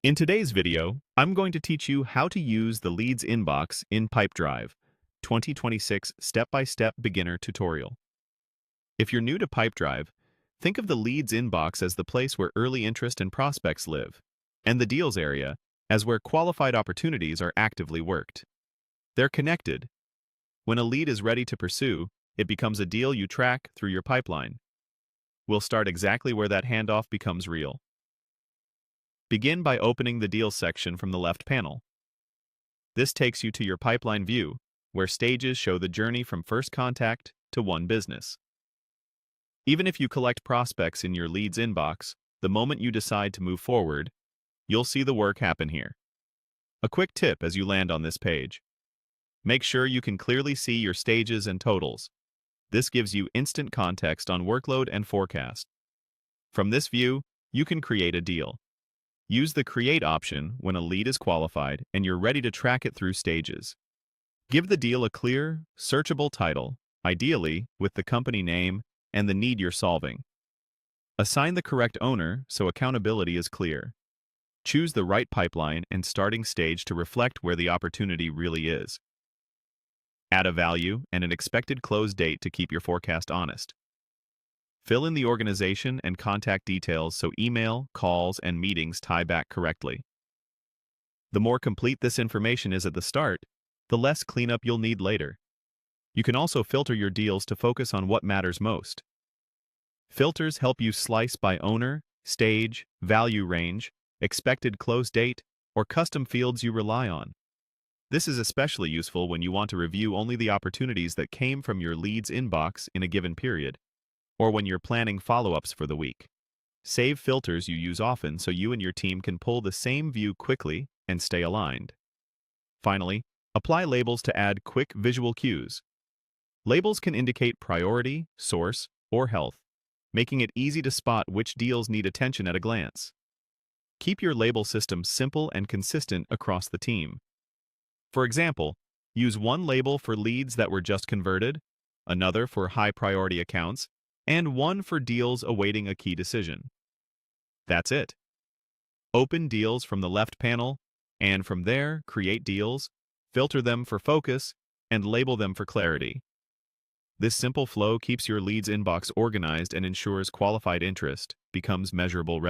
In today's video, I'm going to teach you how to use the Leads inbox in Pipedrive 2026 step-by-step beginner tutorial. If you're new to Pipedrive, think of the Leads inbox as the place where early interest and prospects live, and the Deals area as where qualified opportunities are actively worked. They're connected. When a lead is ready to pursue, it becomes a deal you track through your pipeline. We'll start exactly where that handoff becomes real. Begin by opening the Deals section from the left panel. This takes you to your pipeline view, where stages show the journey from first contact to one business. Even if you collect prospects in your Leads inbox, the moment you decide to move forward, you'll see the work happen here. A quick tip as you land on this page. Make sure you can clearly see your stages and totals. This gives you instant context on workload and forecast. From this view, you can create a deal. Use the Create option when a lead is qualified and you're ready to track it through stages. Give the deal a clear, searchable title, ideally with the company name and the need you're solving. Assign the correct owner so accountability is clear. Choose the right pipeline and starting stage to reflect where the opportunity really is. Add a value and an expected close date to keep your forecast honest. Fill in the organization and contact details so email, calls, and meetings tie back correctly. The more complete this information is at the start, the less cleanup you'll need later. You can also filter your deals to focus on what matters most. Filters help you slice by owner, stage, value range, expected close date, or custom fields you rely on. This is especially useful when you want to review only the opportunities that came from your Leads inbox in a given period, or when you're planning follow-ups for the week. Save filters you use often so you and your team can pull the same view quickly and stay aligned. Finally, apply labels to add quick visual cues. Labels can indicate priority, source, or health, making it easy to spot which deals need attention at a glance. Keep your label system simple and consistent across the team. For example, use one label for leads that were just converted, another for high-priority accounts, and one for deals awaiting a key decision. That's it. Open deals from the left panel, and from there, create deals, filter them for focus, and label them for clarity. This simple flow keeps your Leads inbox organized and ensures qualified interest becomes measurable revenue.